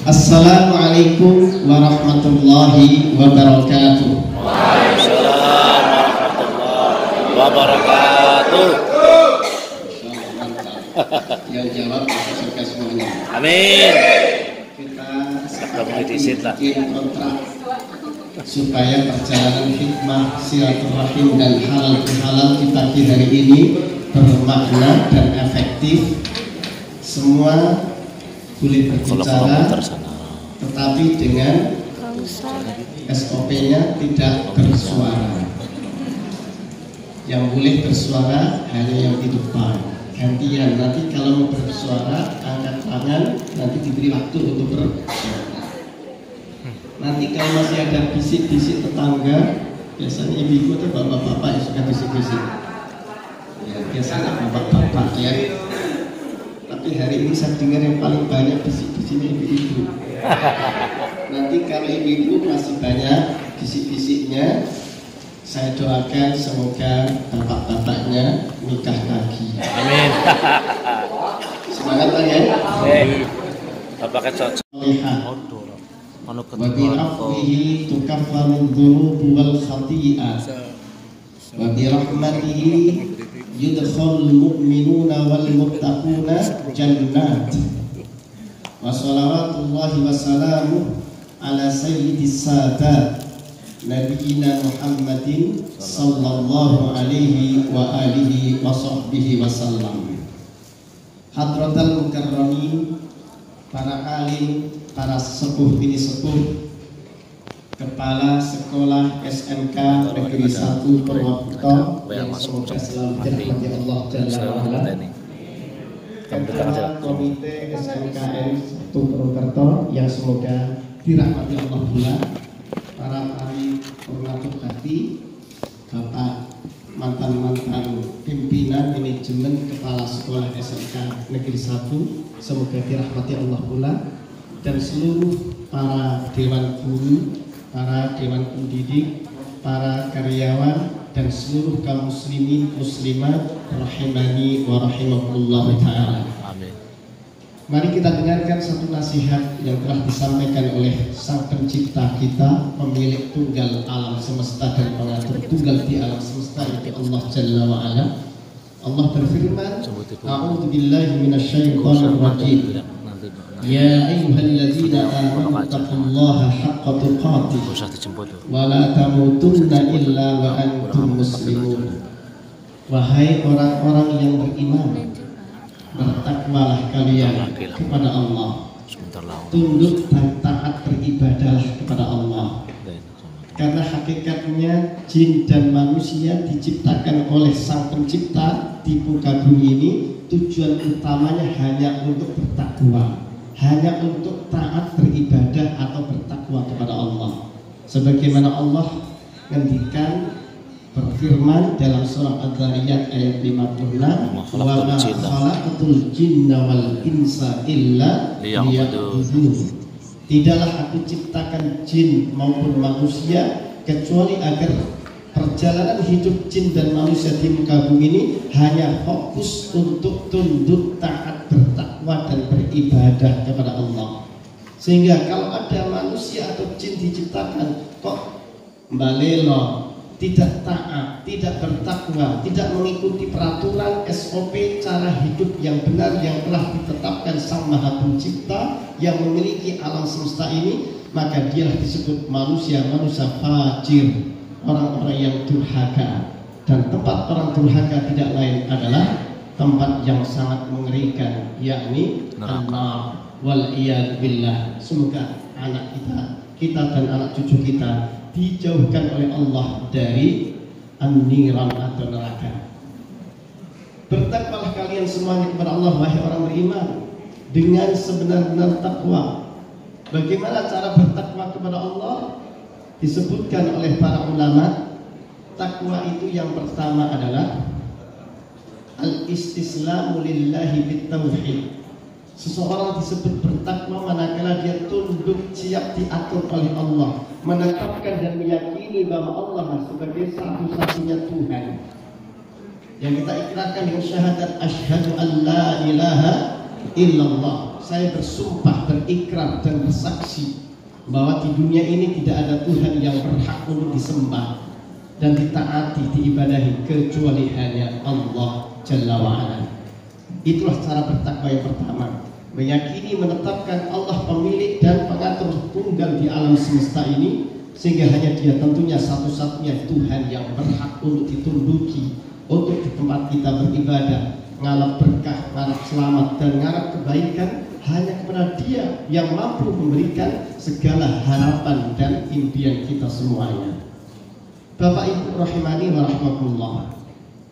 Assalamualaikum warahmatullahi wabarakatuh. Waalaikumsalam warahmatullahi wabarakatuh. Yang jawab surga semuanya. Amin. Kita sepakat bikin kontrak supaya perjalanan hikmah silaturahim dan halal bihalal kita di hari ini bermakna dan efektif. Semua boleh berbicara, tetapi dengan SOP-nya tidak bersuara. Yang boleh bersuara hanya yang di depan. Gantian, nanti kalau mau bersuara angkat tangan, nanti diberi waktu untuk bersuara. Nanti kalau masih ada bisik-bisik tetangga, biasanya ibu-ibu atau bapak-bapak yang suka bisik-bisik. Ya, biasanya bapak-bapak ya. Tapi hari ini saya dengar yang paling banyak bisik-bisiknya ibu-ibu. Nanti kalau ibu-ibu masih banyak bisik-bisiknya, saya doakan semoga bapak-bapaknya nikah lagi. Amin. Semangat ya. Bapak cocok. Wa bi afwihi tukaffaru dhunubu wal khati'ah. Wa bi rahmatihi yudkhalul mu'minuna wal muttaquna jannat. Wa salawatullahi wa salamuhu ala sayyidis sadat Nabiina Muhammadin sallallahu alaihi wa alihi wa sahbihi wasallam. Hadratal mukarramin, para alim, para sepuh bini sepuh, Kepala Sekolah SMK Negeri 1 Purwokerto yang semoga selalu dirahmati Allah Jalla wa'ala, Kepala Komite SMKN 1 Purwokerto yang semoga dirahmati Allah pula, para pengatur hati, Bapak mantan-mantan pimpinan manajemen Kepala Sekolah SMK Negeri 1 semoga dirahmati Allah pula, dan seluruh para dewan guru, para dewan pendidik, para karyawan, dan seluruh kaum muslimin muslimat rahimani wa rahimakumullah ta'ala. Amin. Mari kita dengarkan satu nasihat yang telah disampaikan oleh Sang Pencipta kita, pemilik tunggal alam semesta dan pengatur tunggal di alam semesta, yaitu Allah Jalla wa Ala. Allah berfirman, A'udzu billahi minasyaitonir rajim. Ya ayyuhalladzina amanu taqullaha haqqa tuqatih wa la tamutunna illa wa antum muslimun. Wahai orang-orang yang beriman, bertakwalah kalian kepada Allah, tunduk dan taat beribadahlah kepada Allah. Karena hakikatnya jin dan manusia diciptakan oleh Sang Pencipta di muka bumi ini, tujuan utamanya hanya untuk bertakwa, hanya untuk taat beribadah atau bertakwa kepada Allah. Sebagaimana Allah ngendikan berfirman dalam surah Adz-Dzariyat ayat 56, wa ma khalaqatul jinna wal insa illa liya'budun. Tidaklah aku ciptakan jin maupun manusia kecuali agar perjalanan hidup jin dan manusia di muka bumi ini hanya fokus untuk tunduk, taat, bertakwa dan beribadah kepada Allah. Sehingga kalau ada manusia atau jin diciptakan kok mbalelo, tidak taat, tidak bertakwa, tidak mengikuti peraturan SOP cara hidup yang benar yang telah ditetapkan Sang Maha Pencipta yang memiliki alam semesta ini, maka dialah disebut manusia-manusia fajir, orang-orang yang durhaka. Dan tempat orang durhaka tidak lain adalah tempat yang sangat mengerikan, yakni neraka. Wal iyad billah. Semoga anak kita dan anak cucu kita dijauhkan oleh Allah dari an-niran atau neraka. Bertakwalah kalian semuanya kepada Allah, wahai orang beriman, dengan sebenar-benar takwa. Bagaimana cara bertakwa kepada Allah? Disebutkan oleh para ulama, takwa itu yang pertama adalah al-istislamu lillahi bit-tauhid. Seseorang disebut bertakwa manakala dia tunduk, siap diatur oleh Allah, menetapkan dan meyakini bahwa Allah sebagai satu-satunya Tuhan yang kita ikrarkan dengan syahadat asyhadu an la ilaha illallah, saya bersumpah, berikrar dan bersaksi bahwa di dunia ini tidak ada Tuhan yang berhak untuk disembah dan ditaati, diibadahi kecuali hanya Allah Jalla wa'ala. Itulah cara bertakwa yang pertama, meyakini menetapkan Allah pemilik dan pengatur tunggal di alam semesta ini, sehingga hanya Dia tentunya satu-satunya Tuhan yang berhak untuk ditunduki, untuk di tempat kita beribadah, ngarap berkah, ngarap selamat dan ngarap kebaikan hanya kepada Dia yang mampu memberikan segala harapan dan impian kita semuanya. Bapak Ibu rahimani wa rahmatullah.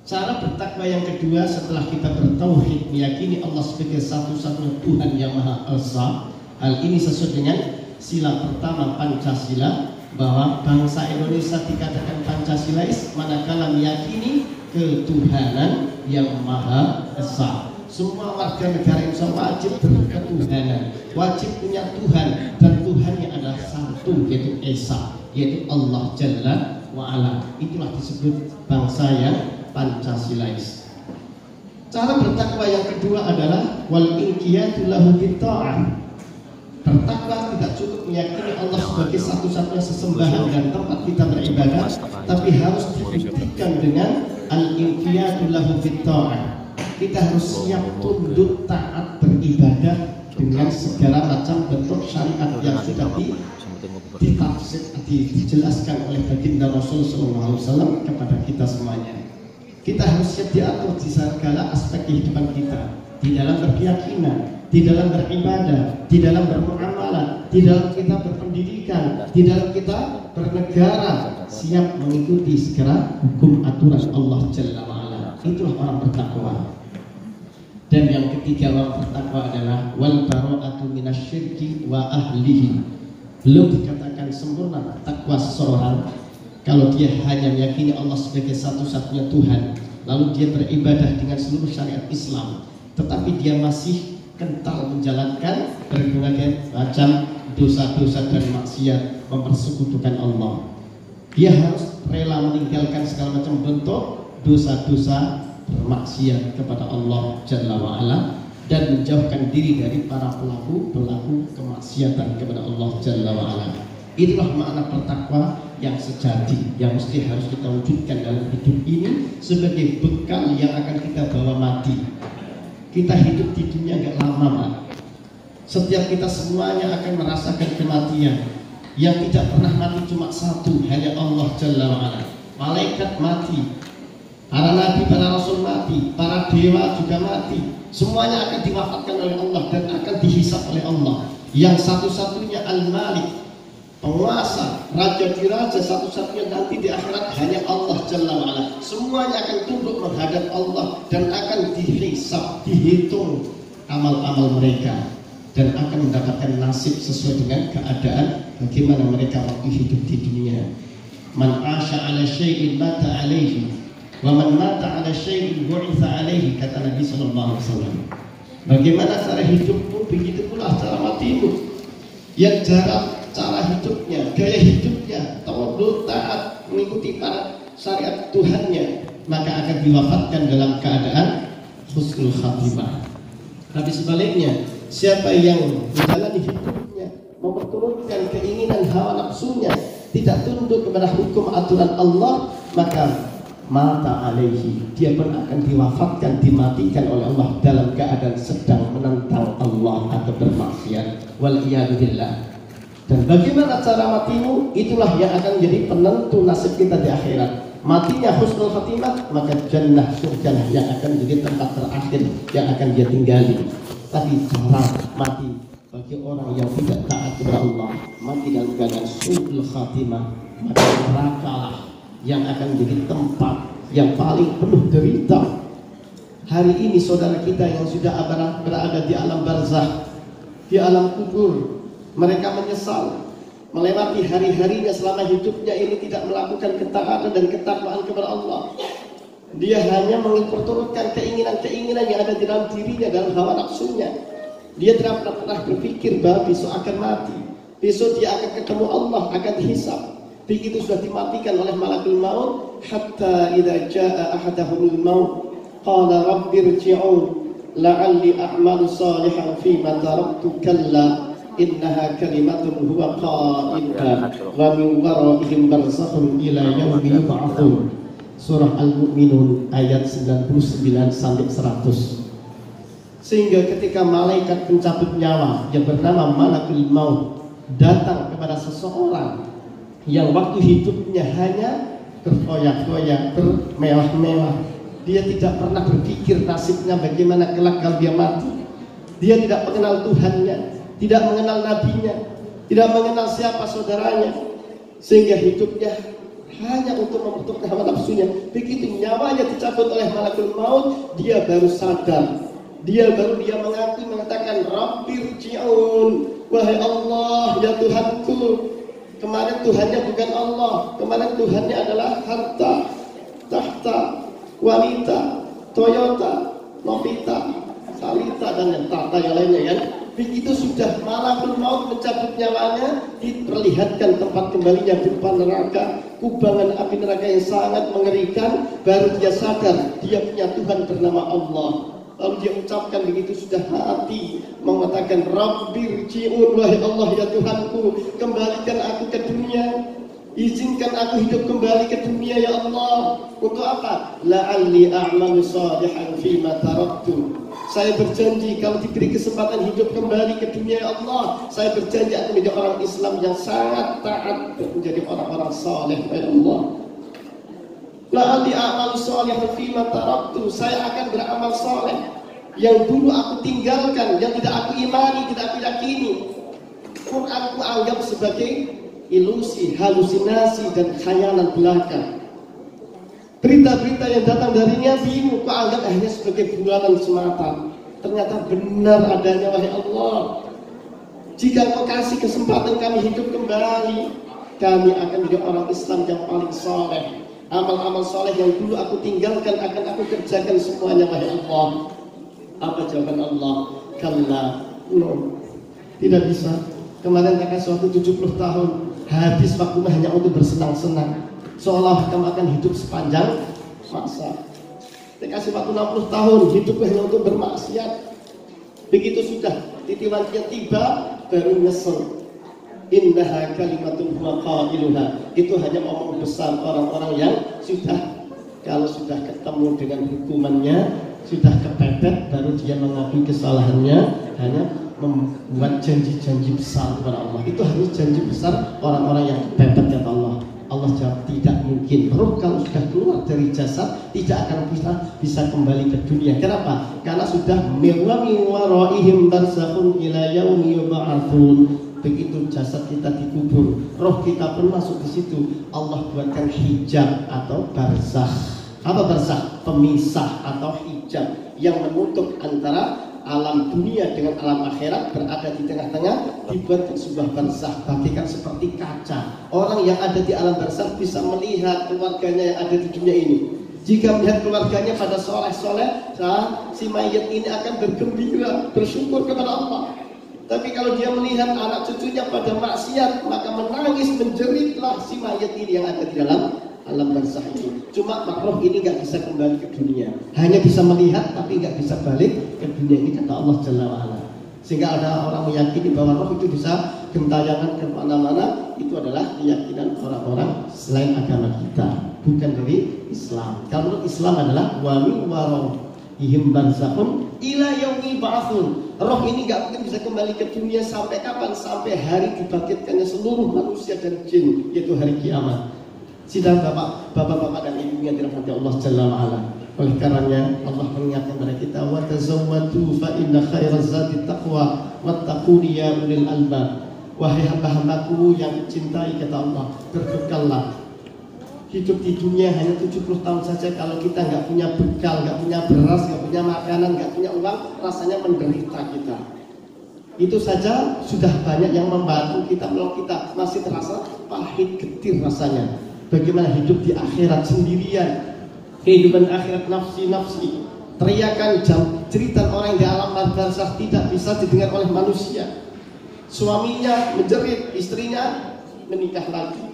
Cara bertakwa yang kedua setelah kita bertauhid, meyakini Allah sebagai satu-satunya Tuhan yang Maha Esa. Hal ini sesuai dengan sila pertama Pancasila, bahwa bangsa Indonesia dikatakan Pancasilais manakala meyakini ketuhanan yang Maha Esa. Semua warga negara Indonesia wajib berketuhanan, wajib punya Tuhan, dan Tuhannya adalah satu, yaitu Esa, yaitu Allah Jalla wa'ala. Itulah disebut bangsa yang Pancasilais. Cara bertakwa yang kedua adalah wal inqiyadu lahu bitta'ah. Bertakwa tidak cukup meyakini Allah sebagai satu-satunya sesembahan dan tempat kita beribadah, tapi harus dibuktikan dengan al-inqiyadu lahu bitta'ah. Kita harus siap tunduk taat beribadah dengan segala macam bentuk syariat yang sudah dijelaskan oleh baginda Rasulullah SAW kepada kita semuanya. Kita harus siap diatur di segala aspek kehidupan kita, di dalam berkeyakinan, di dalam beribadah, di dalam bermuamalah, di dalam kita berpendidikan, di dalam kita bernegara, siap mengikuti segala hukum aturan Allah Jalla wa'ala. Itulah orang bertakwa. Dan yang ketiga orang bertakwa adalah wal bara'atu minasyirki wa ahlihi. Belum dikatakan sempurna takwa seseorang kalau dia hanya meyakini Allah sebagai satu-satunya Tuhan, lalu dia beribadah dengan seluruh syariat Islam, tetapi dia masih kental menjalankan berbagai macam dosa-dosa dan maksiat, mempersekutukan Allah. Dia harus rela meninggalkan segala macam bentuk dosa-dosa bermaksiat kepada Allah Jalla wa'ala dan menjauhkan diri dari para pelaku kemaksiatan kepada Allah Jalla wa'ala. Itulah makna bertakwa yang sejati, yang mesti harus kita wujudkan dalam hidup ini sebagai bekal yang akan kita bawa mati. Kita hidup di dunia gak lama, Pak. Setiap kita semuanya akan merasakan kematian. Yang tidak pernah mati cuma satu, hanya Allah Jalla wa'ala. Malaikat mati, para nabi, para rasul mati, para dewa juga mati. Semuanya akan diwafatkan oleh Allah dan akan dihisab oleh Allah. Yang satu-satunya Al-Malik, penguasa, raja di raja, satu-satunya nanti di akhirat hanya Allah Jalla wa'ala. Semuanya akan tunduk menghadap Allah dan akan dihisab, dihitung amal-amal mereka, dan akan mendapatkan nasib sesuai dengan keadaan bagaimana mereka waktu hidup di dunia. Man asya ala syai'in mata alaihi wa man mata ala syai'in bu'itha alaihi, kata Nabi SAW. Bagaimana cara hidupmu, begitu pula cara matimu. Yang cara hidupnya, gaya hidupnya tawadhu, taat, mengikuti para syariat Tuhannya, maka akan diwafatkan dalam keadaan husnul khatimah. Tapi sebaliknya, siapa yang menjalani hidupnya memperturutkan keinginan hawa nafsunya, tidak tunduk kepada hukum aturan Allah, maka mata alaihi, dia pun akan diwafatkan, dimatikan oleh Allah dalam keadaan sedang menentang Allah atau bermaksiat. Waliyadzubillah. Dan bagaimana cara matimu, itulah yang akan menjadi penentu nasib kita di akhirat. Matinya husnul khatimah, maka jannah, surga yang akan menjadi tempat terakhir yang akan dia tinggali. Tapi cara mati bagi orang yang tidak taat kepada Allah, mati dalam keadaan su'ul khatimah, maka neraka yang akan menjadi tempat yang paling penuh derita. Hari ini saudara kita yang sudah berada di alam barzakh, di alam kubur, mereka menyesal melewati hari-harinya selama hidupnya ini tidak melakukan ketaatan dan ketakwaan kepada Allah. Dia hanya memperturutkan keinginan-keinginan yang ada di dalam dirinya, dalam hawa nafsunya. Dia tidak pernah berpikir bahwa besok akan mati, besok dia akan ketemu Allah, akan dihisab. Begitu sudah dimatikan oleh malakul maut, hatta idza jaa ahadahumul maut qala rabbirji'un la'alli a'malu salihan fima taraktu kalla innaha kalimatun huwa qailuha wa min waraihim barzakhun ila yaumi yub'atsun. Surah Al-Mu'minun ayat 99 sampai 100. Sehingga ketika malaikat pencabut nyawa yang bernama Malakul Maut datang kepada seseorang yang waktu hidupnya hanya berfoya-foya, bermewah-mewah, dia tidak pernah berpikir nasibnya bagaimana kelak kalau dia mati. Dia tidak mengenal Tuhannya, tidak mengenal nabinya, tidak mengenal siapa saudaranya, sehingga hidupnya hanya untuk memenuhi hawa nafsunya. Begitu nyawanya dicabut oleh Malakul Maut, dia baru sadar. Dia mengatakan Rabbirji'un, wahai Allah, ya Tuhanku. Kemarin Tuhannya bukan Allah, kemarin Tuhannya adalah harta, tahta, wanita, Toyota, Novita, Salita, dan yang tata yang lainnya kan. Begitu sudah Malakul Maut mencabut nyawanya, diperlihatkan tempat kembalinya berupa neraka, kubangan api neraka yang sangat mengerikan. Baru dia sadar dia punya Tuhan bernama Allah. Lalu dia ucapkan begitu sudah mati, mengatakan Rabbirji'un, wahai Allah ya Tuhanku, kembalikan aku ke dunia, izinkan aku hidup kembali ke dunia ya Allah. Untuk apa? La'alli a'malu salihan fima taraktu. Saya berjanji kalau diberi kesempatan hidup kembali ke dunia ya Allah, saya berjanji akan menjadi orang Islam yang sangat taat, menjadi orang-orang saleh ya Allah. La'alli a'malu salihan fima taraktu. Saya akan beramal saleh yang dulu aku tinggalkan, yang tidak aku imani, tidak aku yakini. Quran aku anggap sebagai ilusi, halusinasi, dan khayalan belaka. Berita-berita yang datang darinya bingung, aku anggap hanya sebagai bulanan semata. Ternyata benar adanya, wahai Allah. Jika kau kasih kesempatan kami hidup kembali, kami akan menjadi orang Islam yang paling saleh. Amal-amal soleh yang dulu aku tinggalkan akan aku kerjakan semuanya, wahai Allah. Apa jawaban Allah? Kalla, no, tidak bisa. Kemarin kakak suatu 70 tahun habis waktunya hanya untuk bersenang-senang, seolah kamu akan hidup sepanjang masa. Dikasih waktu 60 tahun hidupnya hanya untuk bermaksiat. Begitu sudah titiwannya tiba, baru nyesel. Innaha kalimatun huwa qailuha. Itu hanya omong besar orang-orang yang kalau sudah ketemu dengan hukumannya, sudah kepepet, baru dia mengakui kesalahannya, hanya membuat janji-janji besar kepada Allah. Itu hanya janji besar orang-orang yang kepepet kata Allah. Allah jawab tidak mungkin. Roh kalau sudah keluar dari jasad tidak akan bisa kembali ke dunia. Kenapa? Karena sudah min waraihim barzakhun ila yaumi yub'atsun. Begitu jasad kita dikubur, roh kita pun masuk di situ. Allah buatkan hijab atau barzakh. Apa barzakh? Pemisah atau hijab yang menutup antara alam dunia dengan alam akhirat, berada di tengah-tengah, dibuat sebuah barzakh, bagikan seperti kaca. Orang yang ada di alam barzakh bisa melihat keluarganya yang ada di dunia ini. Jika melihat keluarganya pada soleh-soleh, si mayat ini akan bergembira, bersyukur kepada Allah. Tapi kalau dia melihat anak cucunya pada maksiat, maka menangis, menjeritlah si mayat ini yang ada di dalam alam barzakh ini. Cuma makhluk ini nggak bisa kembali ke dunia, hanya bisa melihat tapi nggak bisa balik ke dunia ini kata Allah Jalla wa'ala. Sehingga ada orang meyakini bahwa roh itu bisa gentayangan ke mana-mana. Itu adalah keyakinan orang-orang selain agama kita, bukan dari Islam. Kalau Islam adalah wa min waraihim barzakhun ila yaumi ba'atsun. Roh ini gak mungkin bisa kembali ke dunia sampai kapan? Sampai hari dibangkitkannya seluruh manusia dan jin, yaitu hari kiamat. Sidang bapak-bapak dan ibu yang dirahmati Allah Jalla wa'ala. Oleh karenanya Allah mengingatkan kepada kita, wa tazawwadu fa inna khairaz zati taqwa wattaquni ya ulil albab. Wahai hamba-hambaku yang cintai kata Allah, berbekallah. Hidup di dunia hanya 70 tahun saja. Kalau kita nggak punya bekal, nggak punya beras, nggak punya makanan, nggak punya uang, rasanya menderita kita. Itu saja sudah banyak yang membantu kita, menolong kita. Masih terasa pahit getir rasanya. Bagaimana hidup di akhirat sendirian, kehidupan akhirat nafsi-nafsi, teriakan cerita orang di alam barzakh tidak bisa didengar oleh manusia. Suaminya menjerit, istrinya menikah lagi.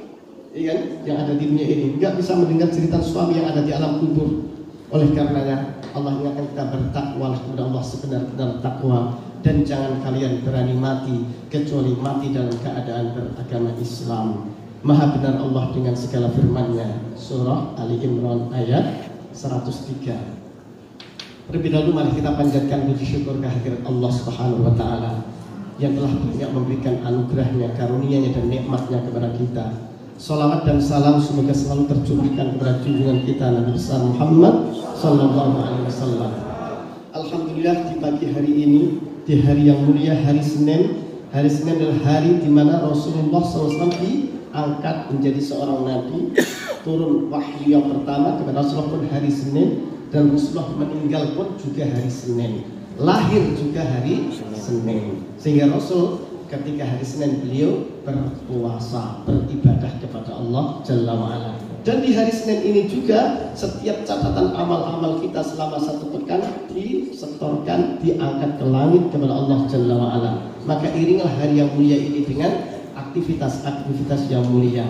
Yang ada di dunia ini nggak bisa mendengar cerita suami yang ada di alam kubur. Oleh karenanya Allah ingatkan kita bertakwa kepada Allah sebenar-benar takwa, dan jangan kalian berani mati kecuali mati dalam keadaan beragama Islam. Maha benar Allah dengan segala firman-Nya. Surah Ali Imran ayat 103. Terlebih dahulu mari kita panjatkan puji syukur kehadirat Allah Subhanahu wa taala yang telah banyak memberikan anugerahnya, karunia-Nya dan nikmat-Nya kepada kita. Salawat dan salam semoga selalu tercurahkan kepada junjungan kita Nabi besar Muhammad sallallahu alaihi wasallam. Alhamdulillah di pagi hari ini, di hari yang mulia, hari Senin adalah hari di mana Rasulullah SAW diangkat menjadi seorang nabi, turun wahyu yang pertama kepada Rasulullah pun hari Senin, dan Rasulullah meninggal pun juga hari Senin, lahir juga hari Senin, sehingga Rasul ketika hari Senin beliau berpuasa, beribadah kepada Allah Jalla wa'ala. Dan di hari Senin ini juga setiap catatan amal-amal kita selama satu pekan disetorkan, diangkat ke langit kepada Allah Jalla wa'ala. Maka iringlah hari yang mulia ini dengan aktivitas-aktivitas yang mulia.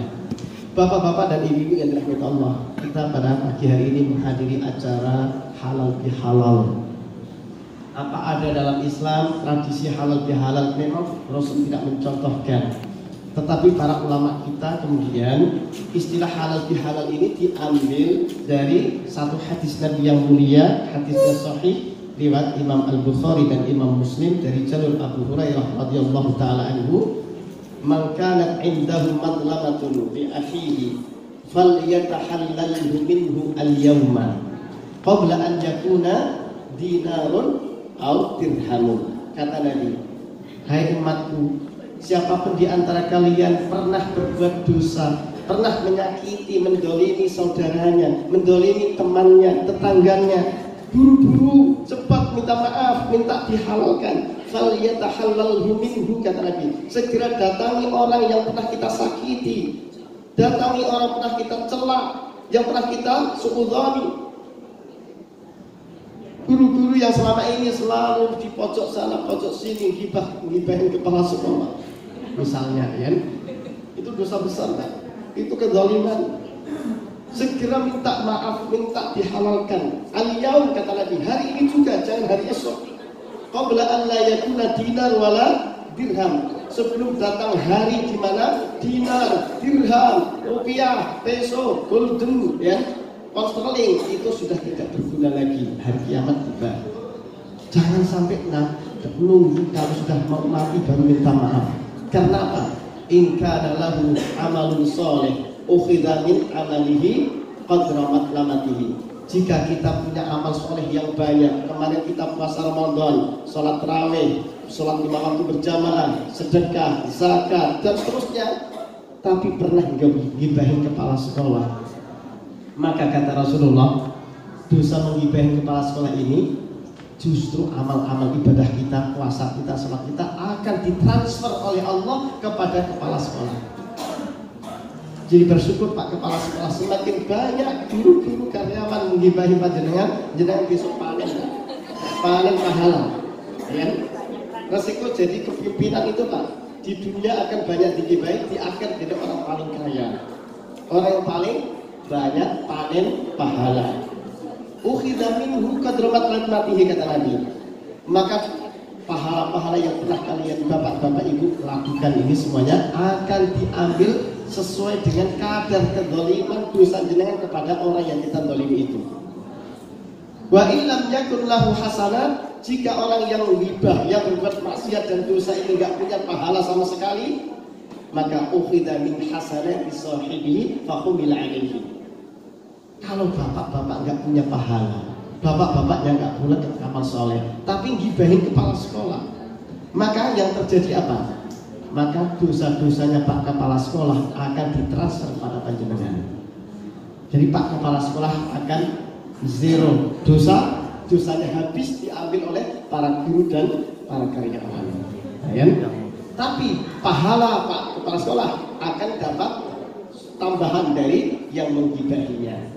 Bapak-bapak dan ibu-ibu yang dirahmati Allah, kita pada pagi hari ini menghadiri acara halal bihalal. Apa ada dalam Islam tradisi halal bihalal? Memang Rasul tidak mencontohkan, tetapi para ulama kita kemudian istilah halal bihalal ini diambil dari satu hadis Nabi yang mulia, hadisnya sahih riwayat Imam Al-Bukhari dan Imam Muslim dari jalur Abu Hurairah radhiyallahu taala anhu, "Man kanat 'indahu madlamatun bi akhihi falyatahallalhu minhu al-yawma qabla an yakuna dinarun au dirhamun." Kata Nabi, hai umatku, siapapun di antara kalian pernah berbuat dosa, pernah menyakiti, mendolimi saudaranya, mendolimi temannya, tetangganya, buru-buru cepat minta maaf, minta dihalalkan. Falyatahallalhu minhu, kata Nabi, segera datangi orang yang pernah kita sakiti, datangi orang pernah kita celak, yang pernah kita suudzoni. Guru-guru yang selama ini selalu di pojok sana, pojok sini, gibahin kepala sekolah, misalnya, ya, itu dosa besar, kan? Itu kezaliman. Segera minta maaf, minta dihalalkan. Al-yaum, kata Nabi, hari ini juga, jangan hari esok. Qabla an la yakuna dinar wala dirham, sebelum datang hari di mana dinar, dirham, rupiah, peso, gulden, ya, pound sterling itu sudah tidak berguna lagi. Hari kiamat tiba. Jangan sampai nunggu kalau sudah mau mati baru minta maaf. Karena apa? In kana lahu amalun sholih ukhidha min amalihi qadra matlamatihi. Jika kita punya amal soleh yang banyak, kemarin kita puasa Ramadan, sholat tarawih, sholat 5 waktu berjamaah, sedekah, zakat, dan seterusnya, tapi pernah gibahin kepala sekolah, maka kata Rasulullah, dosa menggibahin kepala sekolah ini justru amal-amal ibadah kita, puasa kita, sholat kita akan ditransfer oleh Allah kepada kepala sekolah. Jadi bersyukur Pak Kepala Sekolah, semakin banyak guru-guru karyawan menggibahi panjenengan, jenengan besok panen pahala, ya. Resiko jadi kepemimpinan itu Pak, di dunia akan banyak digibahi, di akhir jadi orang paling kaya, orang yang paling banyak panen pahala. Ukhidha minhu qadra matlamatihi, kata Nabi. Maka pahala-pahala yang pernah kalian bapak-bapak ibu lakukan ini semuanya akan diambil sesuai dengan kadar kezaliman dosa jenengan kepada orang yang kita zalimi itu. Wa illam yakun lahu hasanat, jika orang yang ghibah, yang berbuat maksiat dan dosa ini enggak punya pahala sama sekali, maka ukhidha min hasanati sahibihi fa humila alaihi. Kalau bapak-bapak enggak punya pahala, bapak-bapaknya enggak punya amal soleh, tapi gibahin kepala sekolah, maka yang terjadi apa? Maka dosa-dosanya Pak Kepala Sekolah akan ditransfer pada panjenengan. Jadi Pak Kepala Sekolah akan zero dosa, dosanya habis diambil oleh para guru dan para karyawan. Ya? Tapi pahala Pak Kepala Sekolah akan dapat tambahan dari yang menggibahinya.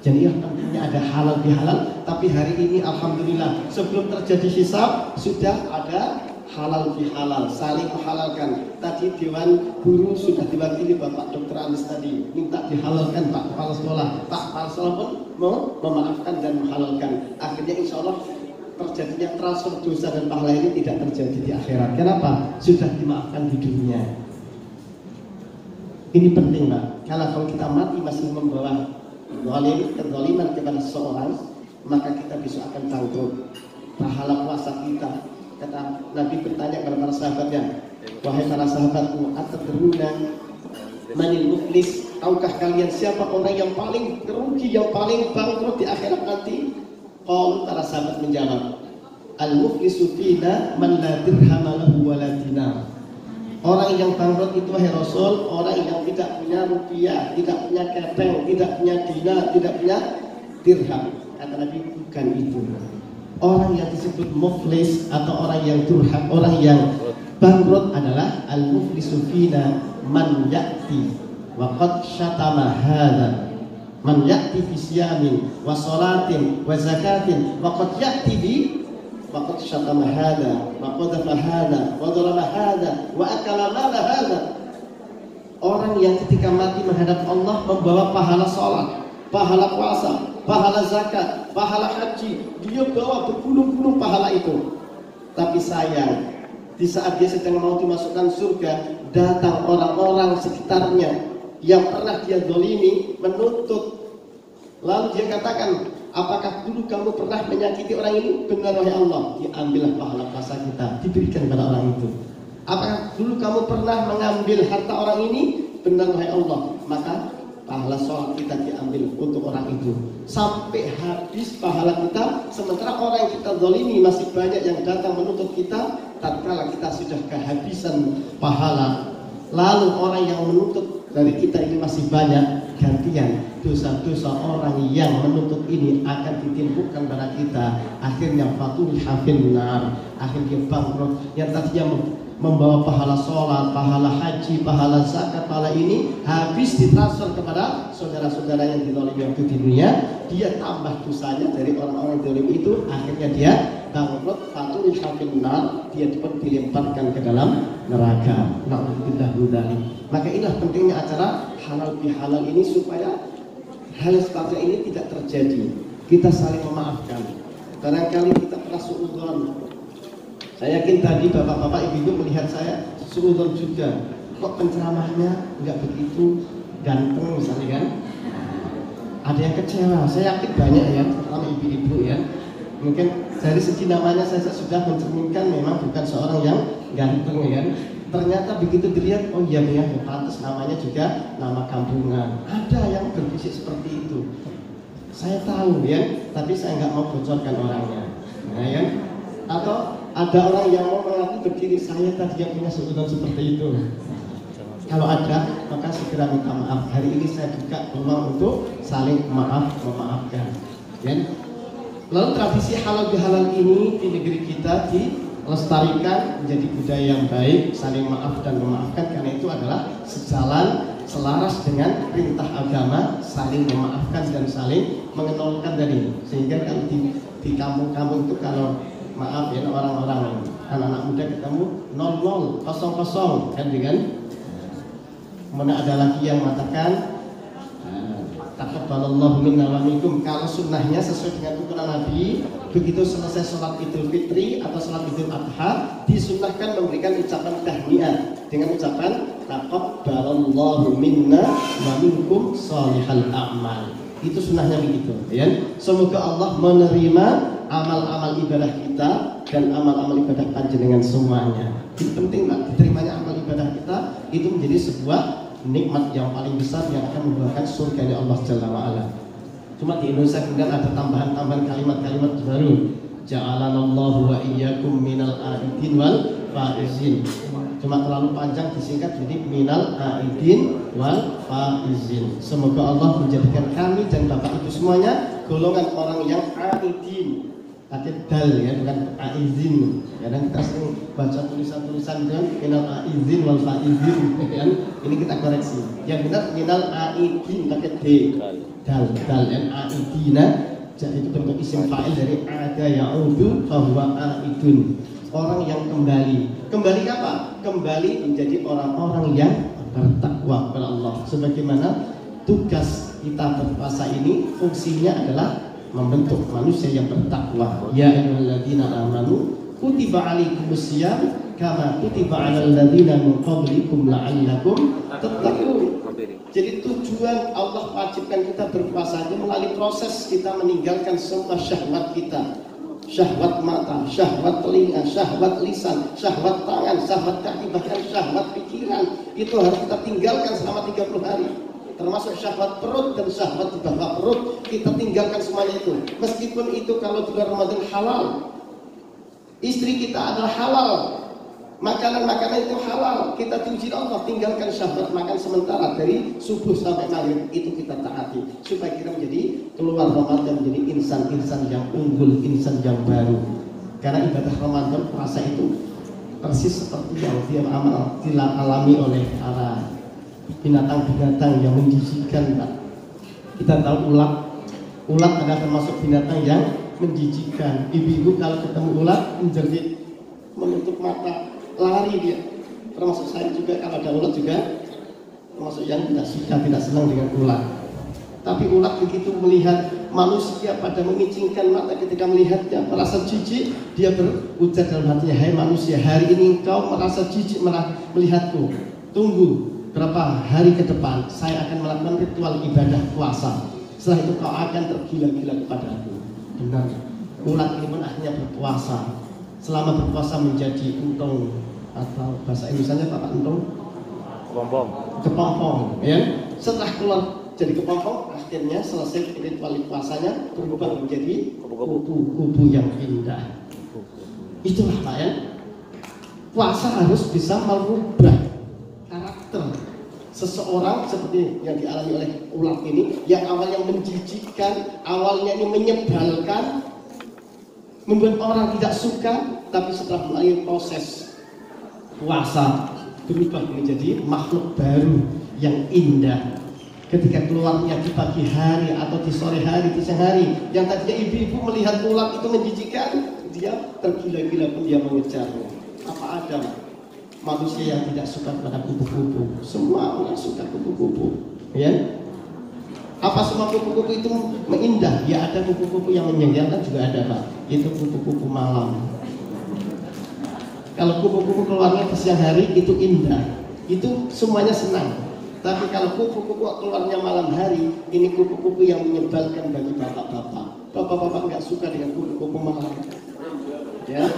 Jadi tentunya ada halal bihalal, tapi hari ini alhamdulillah sebelum terjadi hisab sudah ada halal bihalal, saling menghalalkan. Tadi Dewan Guru sudah diwakili Bapak Dr. Anis tadi, minta dihalalkan Pak Kepala Sekolah. Pak Kepala Sekolah pun mau memaafkan dan menghalalkan. Akhirnya insya Allah terjadinya transfer dosa dan pahala ini tidak terjadi di akhirat. Kenapa? Sudah dimaafkan di dunia. Ini penting Pak, karena kalau kita mati masih membawa kezaliman kepada seseorang, maka kita besok akan bangkrut. Pahala puasa kita, kata Nabi bertanya kepada para sahabatnya, wahai para sahabatku, atadruna manil muflis, tahukah kalian siapa orang yang paling rugi, yang paling bangkrut di akhirat nanti? Qalu, para sahabat menjawab, al-muflisu fina man la dirham lahu wa la dinar. Orang yang bangkrut itu wahai Rasul, orang yang tidak punya rupiah, tidak punya kepeng, tidak punya dinar, tidak punya dirham. Kata Nabi, bukan itu. Orang yang disebut muflis atau orang yang durham, orang yang bangkrut adalah al-muflisu fina man ya'ti wa qad syatama hadha, man ya'ti fi siyamin wa salatin wa zakatin wa qad ya'ti bi waqad syatama hadha wa qadhafa hadha wa dharaba hadha wa akala mala hadha. Orang yang ketika mati menghadap Allah membawa pahala salat, pahala puasa, pahala zakat, pahala haji, dia bawa bergulung-gulung pahala itu. Tapi sayang, di saat dia sedang mau dimasukkan surga, datang orang-orang sekitarnya yang pernah dia zalimi menuntut. Lalu dia katakan, apakah dulu kamu pernah menyakiti orang ini? Benar wahai Allah. Diambillah pahala puasa kita, diberikan kepada orang itu. Apakah dulu kamu pernah mengambil harta orang ini? Benar wahai Allah. Maka pahala sholat kita diambil untuk orang itu. Sampai habis pahala kita. Sementara orang yang kita zalimi masih banyak yang datang menuntut kita. Tatkala kita sudah kehabisan pahala, lalu orang yang menuntut dari kita ini masih banyak, gantian dosa-dosa orang yang menuntut ini akan ditimbulkan pada kita. Akhirnya fatul hafinnar, akhirnya bangkrut. Yang tadinya membawa pahala sholat, pahala haji, pahala zakat, pahala ini habis ditransfer kepada saudara-saudara yang dizalimi waktu di dunia. Dia tambah dosanya dari orang-orang zalim itu, akhirnya dia bangkrut, fatul hafinnar, dia pun dilemparkan ke dalam neraka. Na'udzubillah min dzalik. Maka inilah pentingnya acara halal bihalal ini supaya hal seperti ini tidak terjadi. Kita saling memaafkan. Barangkali kita pernah suudzon. Saya yakin tadi bapak-bapak ibu-ibu melihat saya suudzon juga. Kok penceramahnya nggak begitu ganteng misalnya kan? Ada yang kecewa. Saya yakin banyak ya, terutama ibu-ibu ya. Mungkin dari segi namanya saya sudah mencerminkan memang bukan seorang yang ganteng ya kan. Ternyata begitu dilihat, oh iya ya, pantas namanya juga nama kampungan. Ada yang berbisik seperti itu. Saya tahu ya, tapi saya nggak mau bocorkan orangnya. Nah, ya. Atau ada orang yang mau mengaku berdiri, saya tadi yang punya sebutan seperti itu. Kalau ada, maka segera minta maaf. Hari ini saya buka peluang untuk saling memaafkan. Ya. Lalu tradisi halal bihalal ini di negeri kita dilestarikan menjadi budaya yang baik, saling maaf dan memaafkan, karena itu adalah sejalan selaras dengan perintah agama, saling memaafkan dan saling mengenalkan tadi. Sehingga kalau di kampung-kampung itu kalau maaf ya orang-orang anak-anak muda ketemu 00 00 kan dengan mana ada lagi yang mengatakan taqabbalallahu minna wa minkum. Kalau sunnahnya sesuai dengan tuntunan Nabi, begitu selesai sholat Idul Fitri atau sholat Idul Adha, disunnahkan memberikan ucapan tahniah dengan ucapan taqabbalallahu minna wa minkum shalihal a'mal. Itu sunnahnya begitu ya. Semoga Allah menerima amal-amal ibadah kita dan amal-amal ibadah panjenengan semuanya. Itu penting Pak, diterimanya amal ibadah kita itu menjadi sebuah nikmat yang paling besar yang akan membawakan surga Allah Jalla wa'ala. Cuma di Indonesia kemudian ada tambahan-tambahan kalimat-kalimat baru. Ja'alanallahu wa iyyakum minal aidin wal faizin. Cuma terlalu panjang disingkat jadi minal aidin wal faizin. Semoga Allah menjadikan kami dan Bapak Ibu semuanya golongan orang yang aidin. Pakai dal ya, bukan aizin. Kadang kita sering baca tulisan-tulisan dengan minal aizin wal faizin kan. Ini kita koreksi. Yang benar minal aidin pakai d. Dal dan aidina Jadi itu bentuk isim fa'il dari ada ya'udu fahuwa a'idun. Orang yang kembali. Kembali apa? Kembali menjadi orang-orang yang bertakwa kepada Allah. Sebagaimana tugas kita berpuasa ini fungsinya adalah membentuk manusia yang bertakwa. Ya ayyuhalladzina amanu kutiba alaikumusiyam kama kutiba alal ladzina min qablikum la'allakum tattaqun. Jadi tujuan Allah wajibkan kita berpuasa itu melalui proses kita meninggalkan semua syahwat kita. Syahwat mata, syahwat telinga, syahwat lisan, syahwat tangan, syahwat kaki, bahkan syahwat pikiran. Itu harus kita tinggalkan selama 30 hari. Termasuk syahwat perut dan syahwat di bawah perut, kita tinggalkan semuanya itu. Meskipun itu kalau bulan Ramadan halal, istri kita adalah halal, makanan-makanan itu halal, kita diuji Allah, tinggalkan syahwat makan sementara dari subuh sampai maghrib, itu kita taati supaya kita menjadi keluar Ramadan menjadi insan-insan yang unggul, insan yang baru. Karena ibadah Ramadan puasa itu persis seperti yang dialami oleh para binatang-binatang yang menjijikkan, Pak. Kita tahu ulat adalah termasuk binatang yang menjijikkan. Ibu-ibu kalau ketemu ulat menjerit, menutup mata, lari dia. Termasuk saya juga kalau ada ulat juga termasuk yang tidak suka, tidak senang dengan ulat. Tapi ulat begitu melihat manusia pada mengicingkan mata ketika melihatnya, merasa jijik, dia berujar dalam hatinya, hai manusia, hari ini engkau merasa jijik melihatku. Tunggu berapa hari ke depan saya akan melakukan ritual ibadah puasa. Setelah itu kau akan tergila-gila kepada aku. Benar, ulat ini pun akhirnya berpuasa. Selama berpuasa menjadi untung, atau bahasa Indonesianya Pak Untung, kepompong, ya. Setelah keluar jadi kepompong, akhirnya selesai ritual puasanya berubah menjadi kubu yang indah. Itulah Pak ya. Puasa harus bisa merubah karakter seseorang seperti yang dialami oleh ulat ini, yang awalnya menjijikkan, awalnya ini menyebalkan, membuat orang tidak suka, tapi setelah melalui proses puasa berubah menjadi makhluk baru yang indah. Ketika keluarnya di pagi hari atau di sore hari, di siang hari, yang tadinya ibu-ibu melihat ulat itu menjijikkan, dia tergila-gila pun dia mengejarnya. Apa ada manusia yang tidak suka pada kupu-kupu? Semua orang suka kupu-kupu, ya. Apa semua kupu-kupu itu indah? Ya, ada kupu-kupu yang menyenangkan juga ada, Pak. Itu kupu-kupu malam. Kalau kupu-kupu keluarnya di siang hari itu indah, itu semuanya senang. Tapi kalau kupu-kupu keluarnya malam hari, ini kupu-kupu yang menyebalkan bagi bapak-bapak. Bapak-bapak nggak suka dengan kupu-kupu malam, ya.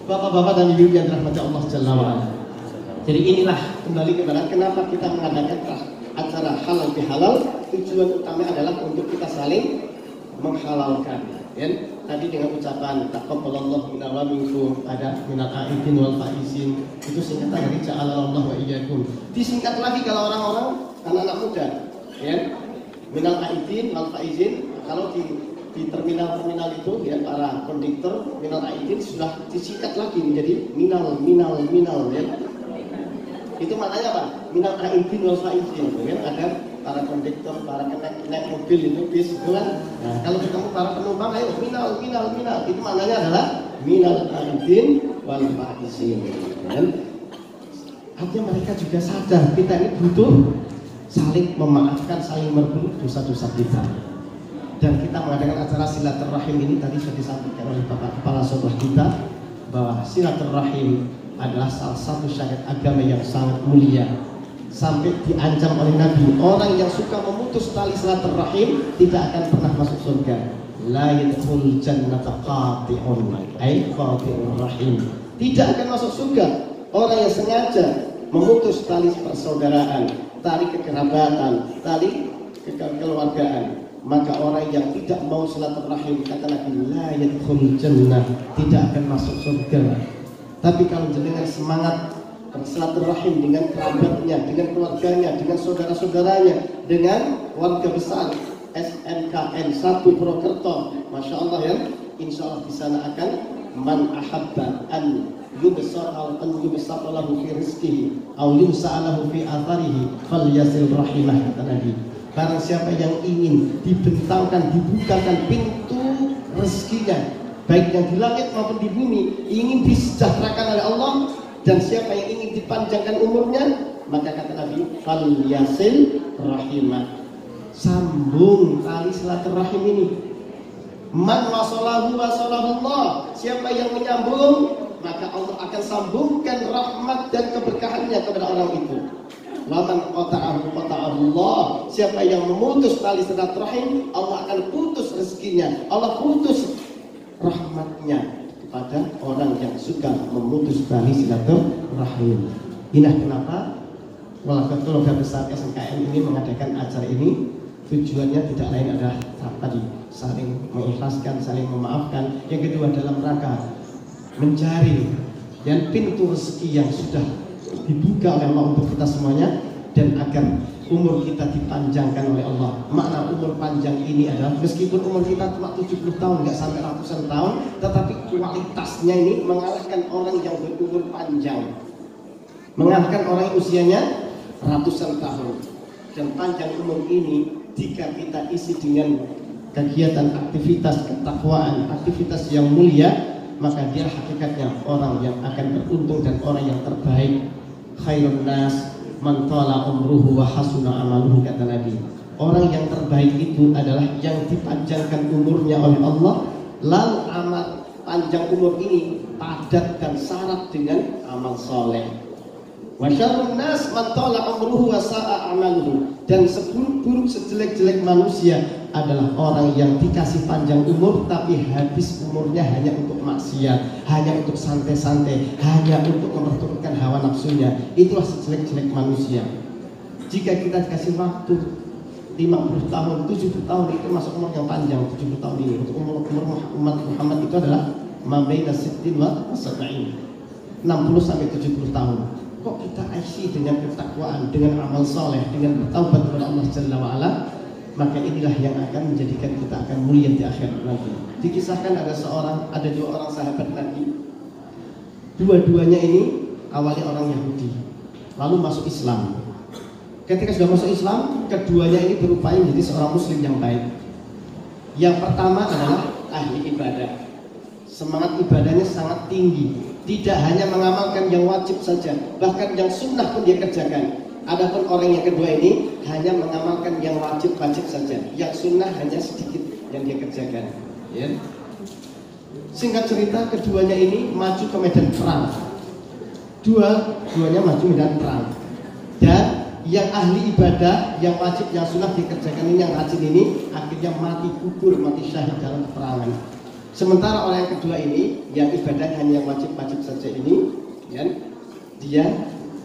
Bapak-bapak dan ibu yang dirahmati Allah Jalla wa'ala. Jadi inilah kembali kepada kenapa kita mengadakan acara halal bihalal. Tujuan utama adalah untuk kita saling menghalalkan, ya. Tadi dengan ucapan taqabbalallahu minna wa minkum, ada minal aidin wal faizin, itu singkatan dari ja'alallahu wa iyyakum. Disingkat lagi kalau orang-orang anak-anak muda, ya. Minal aidin wal faizin, kalau di terminal-terminal itu ya para konduktor minal aidin sudah disingkat lagi menjadi minal ya. Itu maknanya apa? Minal aidin wal faizin, ya. Ada para konduktor, para naik mobil itu bis itu kan. Nah, kalau ketemu para penumpang, ayo minal. Itu maknanya adalah minal aidin wal faizin. Artinya mereka juga sadar kita ini butuh saling memaafkan, saling merebut dosa-dosa kita. Dan kita mengadakan acara silaturahim ini tadi sudah disampaikan oleh Bapak Kepala Sekolah kita bahwa silaturahim adalah salah satu syariat agama yang sangat mulia. Sampai diancam oleh Nabi, orang yang suka memutus tali silaturahim tidak akan pernah masuk surga. La yadkhul jannata qati'un, ay qati'ur rahim. Tidak akan masuk surga orang yang sengaja memutus tali persaudaraan, tali kekerabatan, tali kekeluargaan. Maka orang yang tidak mau silaturahim, kata Nabi, la yadkhul jannah, tidak akan masuk surga. Tapi kalau jenengan semangat bersilaturahim dengan kerabatnya, dengan keluarganya, dengan saudara-saudaranya, dengan warga besar SMKN 1 Purwokerto, masya Allah ya, insya Allah di sana akan man ahabba an yubsatalahu fi rizqihi aw yumsa'alahu fi atharihi falyasil rahimah, kata Nabi. Barang siapa yang ingin dibentangkan, dibukakan pintu rezekinya, baik yang di langit maupun di bumi, ingin disejahterakan oleh Allah, dan siapa yang ingin dipanjangkan umurnya, maka kata Nabi, fal yasil rahimah, sambung tali silaturahim ini. Man wasalahu wasalahullah, siapa yang menyambung, maka Allah akan sambungkan rahmat dan keberkahannya kepada orang itu. Waman qata'ahu qata'allah, siapa yang memutus tali silaturahim, Allah akan putus rezekinya, Allah putus rahmatnya kepada orang yang suka memutus tali silaturahim. Inilah kenapa keluarga besar SMKM ini mengadakan acara ini. Tujuannya tidak lain adalah tadi saling mengikhlaskan, saling memaafkan. Yang kedua dalam rangka mencari dan pintu rezeki yang sudah dibuka oleh Allah untuk kita semuanya, dan agar umur kita dipanjangkan oleh Allah. Makna umur panjang ini adalah meskipun umur kita cuma 70 tahun, nggak sampai ratusan tahun, tetapi kualitasnya ini mengalahkan orang yang berumur panjang, mengalahkan orang yang usianya ratusan tahun. Dan panjang umur ini jika kita isi dengan kegiatan aktivitas ketakwaan, aktivitas yang mulia, maka dia hakikatnya orang yang akan beruntung dan orang yang terbaik. Khairun nas man tala umruhu wa hasuna amaluhu, kata Nabi. Orang yang terbaik itu adalah yang dipanjangkan umurnya oleh Allah, lalu amal panjang umur ini padat dan syarat dengan amal soleh. Wa syarrun nas man tala umruhu wa sa'a amaluhu, dan seburuk-buruk sejelek-jelek manusia adalah orang yang dikasih panjang umur tapi habis umurnya hanya untuk maksiat, hanya untuk santai-santai, hanya untuk memperturutkan hawa nafsunya. Itulah sejelek-jelek manusia. Jika kita dikasih waktu 50 tahun, 70 tahun, itu masuk umur yang panjang. 70 tahun ini untuk umur umat Muhammad itu adalah mabaina sittin wa sab'in, 60 sampai 70 tahun. Kok kita isi dengan ketakwaan, dengan amal soleh, dengan bertaubat kepada Allah Jalla wa'ala, maka inilah yang akan menjadikan kita akan mulia di akhirat nanti. Dikisahkan ada dua orang sahabat Nabi. Dua-duanya ini awalnya orang Yahudi, lalu masuk Islam. Ketika sudah masuk Islam, keduanya ini berupaya menjadi seorang Muslim yang baik. Yang pertama adalah ahli ibadah. Semangat ibadahnya sangat tinggi. Tidak hanya mengamalkan yang wajib saja, bahkan yang sunnah pun dia kerjakan. Adapun orang yang kedua ini hanya mengamalkan yang wajib-wajib saja, yang sunnah hanya sedikit yang dia kerjakan. Ya. Singkat cerita, keduanya ini maju ke medan perang. Dua-duanya maju medan perang. Dan yang ahli ibadah, yang wajib, yang sunnah dikerjakan ini, yang rajin ini, akhirnya mati gugur, mati syahid dalam peperangan. Sementara orang yang kedua ini, yang ibadah hanya yang wajib-wajib saja ini, ya, dia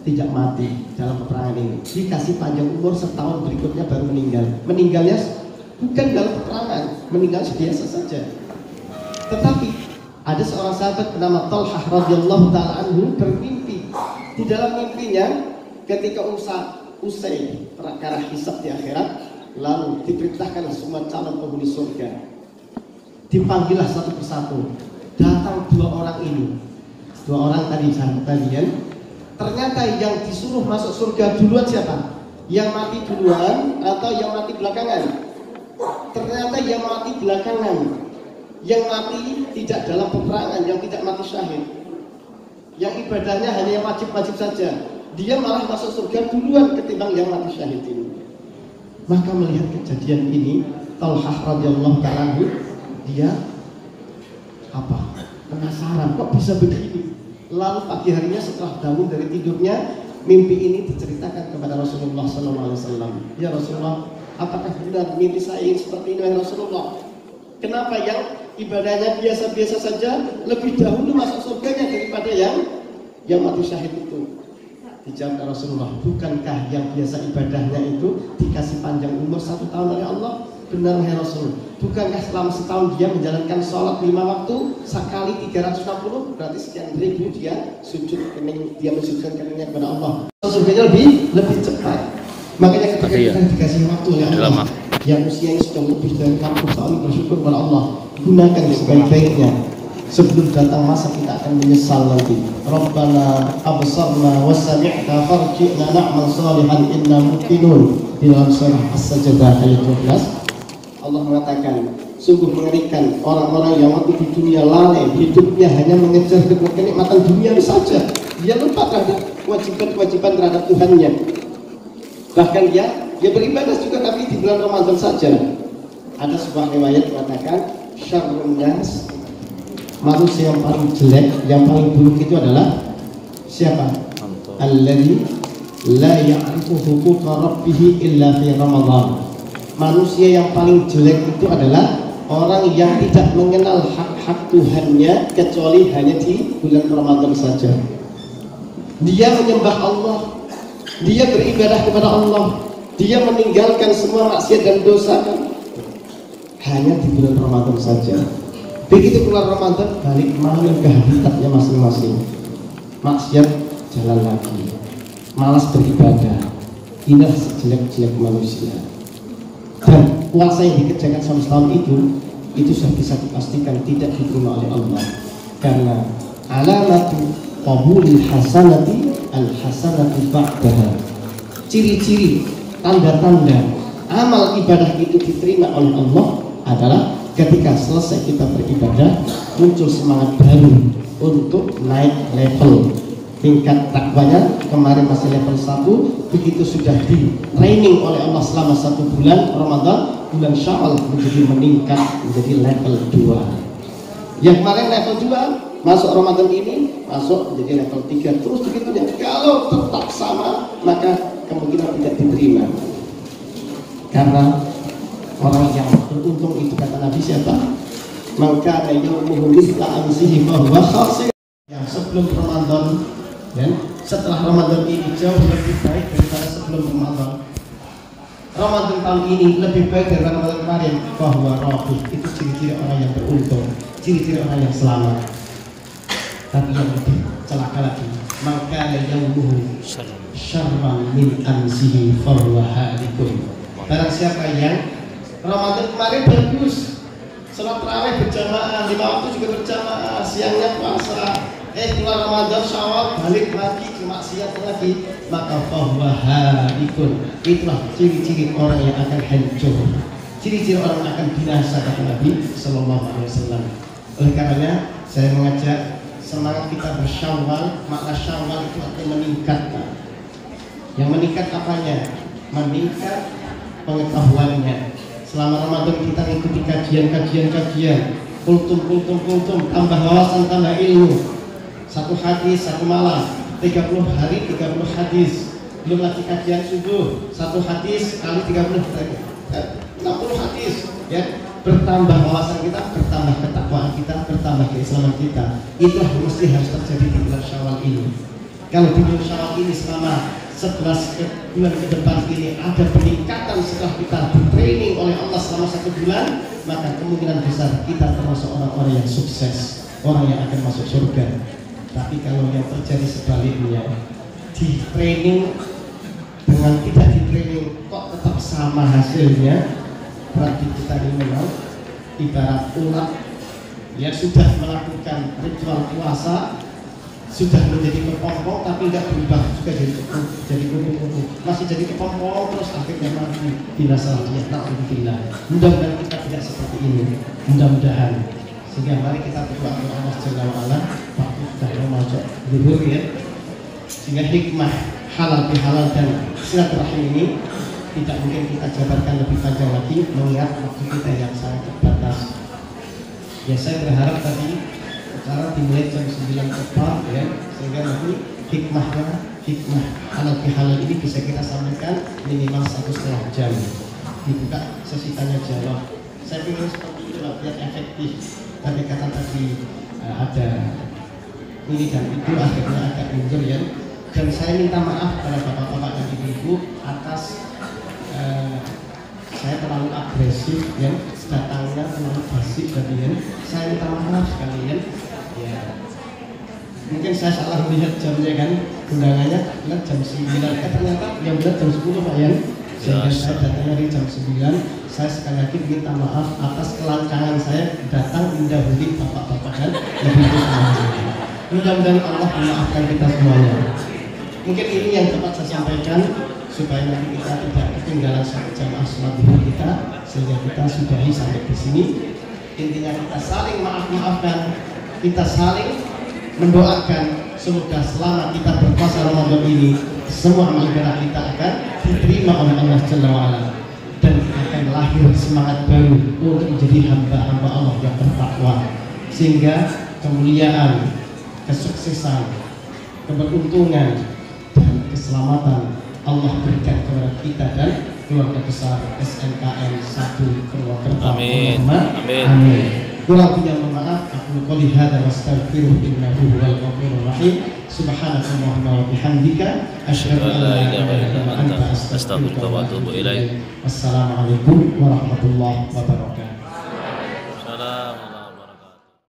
tidak mati dalam peperangan ini. Dikasih panjang umur setahun berikutnya baru meninggal. Meninggalnya bukan dalam peperangan, meninggal biasa saja. Tetapi ada seorang sahabat bernama Talhah radhiyallahu taala anhu bermimpi. Di dalam mimpinya, ketika usai perkara hisab di akhirat, lalu diperintahkanlah semua calon penghuni surga. Dipanggillah satu persatu. Datang dua orang ini. Dua orang tadi sahabat tadi. Ternyata yang disuruh masuk surga duluan siapa? Yang mati duluan atau yang mati belakangan? Ternyata yang mati belakangan. Yang mati tidak dalam peperangan, yang tidak mati syahid, yang ibadahnya hanya yang wajib-wajib saja, dia malah masuk surga duluan ketimbang yang mati syahid ini. Maka melihat kejadian ini, Talhah radhiyallahu ta'ala, dia penasaran, kok bisa begini. Lalu pagi harinya setelah bangun dari tidurnya, mimpi ini diceritakan kepada Rasulullah SAW. Ya Rasulullah, apakah benar mimpi saya ini seperti ini ya Rasulullah? Kenapa yang ibadahnya biasa-biasa saja lebih dahulu masuk surganya daripada yang mati syahid itu? Dijawab Rasulullah, bukankah yang biasa ibadahnya itu dikasih panjang umur 1 tahun oleh Allah? Benar ya Rasul. Bukankah selama setahun dia menjalankan sholat 5 waktu sekali 360, berarti sekian ribu dia sujud kening, dia mensujudkan keningnya kepada Allah. Surganya lebih cepat. Makanya ketika kita dikasih waktu oleh Allah, yang usianya sudah lebih dari 40 tahun, bersyukur kepada Allah, gunakan sebaik-baiknya. Sebelum datang masa kita akan menyesal nanti. Rabbana absarna wa sami'na farji'na na'mal salihan inna muqinun. di dalam surah As-Sajdah ayat 12 Allah mengatakan, sungguh mengerikan orang-orang yang waktu di dunia lalai, hidupnya hanya mengejar kenikmatan dunia saja. Dia lupa terhadap kewajiban-kewajiban terhadap Tuhannya. Bahkan dia beribadah juga tapi di bulan Ramadan saja. Ada sebuah riwayat mengatakan, syarrun nas, manusia yang paling jelek, yang paling buruk itu adalah siapa? Alladzi la ya'rifu huquqa rabbih illa fi Ramadan. Manusia yang paling jelek itu adalah orang yang tidak mengenal hak-hak Tuhannya kecuali hanya di bulan Ramadan saja. Dia menyembah Allah, dia beribadah kepada Allah, dia meninggalkan semua maksiat dan dosa hanya di bulan Ramadan saja. Begitu keluar Ramadan, balik malam ke habitatnya masing-masing. Maksiat jalan lagi, malas beribadah. Inilah sejelek-jelek manusia. Dan puasa yang dikerjakan selama setahun itu sudah bisa dipastikan tidak diterima oleh Allah, karena alamatu qabulil hasanati al hasanatu ba'daha. Ciri-ciri, tanda-tanda amal ibadah itu diterima oleh Allah adalah ketika selesai kita beribadah muncul semangat baru untuk naik level tingkat takwanya. Kemarin masih level 1, begitu sudah di training oleh Allah selama 1 bulan Ramadan, bulan Syawal menjadi meningkat menjadi level 2. Yang kemarin level 2 masuk Ramadan ini masuk menjadi level 3, terus begitu ya. Kalau tetap sama maka kemungkinan tidak diterima, karena orang yang beruntung itu kata Nabi siapa? Maka yaumuhu mithla amsihi fa huwa khasir. Yang sebelum Ramadan dan setelah Ramadan ini jauh lebih baik daripada sebelum Ramadan. Ramadan tahun ini lebih baik daripada Ramadan kemarin. Bahwa rabih itu ciri-ciri orang yang beruntung, ciri-ciri orang yang selamat. Tapi yang lebih celaka lagi, maka yaumuhu syarran min amsihi fa huwa halikun. Barang siapa yang Ramadan kemarin bagus, sholat tarawih berjamaah, 5 waktu juga berjamaah, siangnya puasa, keluar Ramadan Syawal balik lagi ke maksiat lagi, maka fahuwa halikun. Itulah ciri-ciri orang yang akan hancur, ciri-ciri orang yang akan binasa kata Nabi Sallallahu Alaihi Wasallam. Oleh karenanya saya mengajak semangat kita bersyawal. Makna syawal itu artinya meningkat. Yang meningkat apanya? Meningkat pengetahuannya. Selama Ramadan kita mengikuti kajian, kultum, tambah wawasan, tambah ilmu. 1 hadis 1 malam, 30 hari 30 hadis. Belum lagi kajian subuh, 1 hadis kali 30 60 hadis ya. Bertambah wawasan kita, bertambah ketakwaan kita, bertambah keislaman kita. Itulah yang mesti harus terjadi di bulan Syawal ini. Kalau di bulan Syawal ini selama 11 bulan ke depan ini ada peningkatan setelah kita training oleh Allah selama 1 bulan, maka kemungkinan besar kita termasuk orang-orang yang sukses, orang yang akan masuk surga. Tapi kalau yang terjadi sebaliknya, di training dengan tidak di training kok tetap sama hasilnya, berarti kita ini memang ibarat ulat yang sudah melakukan ritual puasa, sudah menjadi kepompong tapi tidak berubah juga jadi kupu-kupu, masih jadi kepompong terus akhirnya mati binasa dia. Alhamdulillah, mudah-mudahan kita tidak seperti ini, mudah-mudahan. Sehingga mari kita berdoa kepada Allah Jalla wa'ala waktu sudah mau masuk zuhur ya, sehingga hikmah halal bihalal dan silaturahim ini tidak mungkin kita jabarkan lebih panjang lagi mengingat waktu kita yang sangat terbatas. Ya saya berharap tadi acara dimulai jam 9 tepat ya, sehingga nanti hikmah halal bihalal ini bisa kita sampaikan minimal 1,5 jam. Dibuka sesi tanya jawab. Saya ingin seperti itu lah, biar efektif. Tadi kata tadi ada ini dan itu akhirnya agak mundur ya. Dan saya minta maaf kepada bapak-bapak dan ibu-ibu atas saya terlalu agresif ya, datangnya terlalu basic tadi ya. Saya minta maaf sekalian ya. Mungkin saya salah melihat jamnya kan, undangannya bilang jam 9, ternyata yang benar jam 10 Pak ya. Sehingga saya datangnya di jam 9. Saya sekali lagi minta maaf atas kelancangan saya datang mendahului bapak-bapak dan ibu-ibu semuanya. Mudah-mudahan Allah memaafkan kita semuanya. Mungkin ini yang dapat saya sampaikan supaya nanti kita tidak ketinggalan satu jamaah sholat duhur kita, sehingga kita sudahi sampai di sini. Intinya kita saling maaf-maafkan, kita saling mendoakan semoga selama kita berpuasa Ramadan ini semua amal ibadah kita akan diterima oleh Allah Jalla wa'ala, dan akan lahir semangat baru untuk menjadi hamba-hamba Allah yang bertakwa, sehingga kemuliaan, kesuksesan, keberuntungan dan keselamatan Allah berikan kepada kita dan keluarga besar SNKN 1 Purwakarta. Amin. Amin. Amin. Kurang punya maaf, aku qouli hadza wastaghfiruh innahu huwal ghafurur rahim. Subhanakallahumma wa bihamdika asyhadu an la ilaha illa anta astaghfiruka wa atubu ilaik. Wassalamualaikum warahmatullahi wabarakatuh.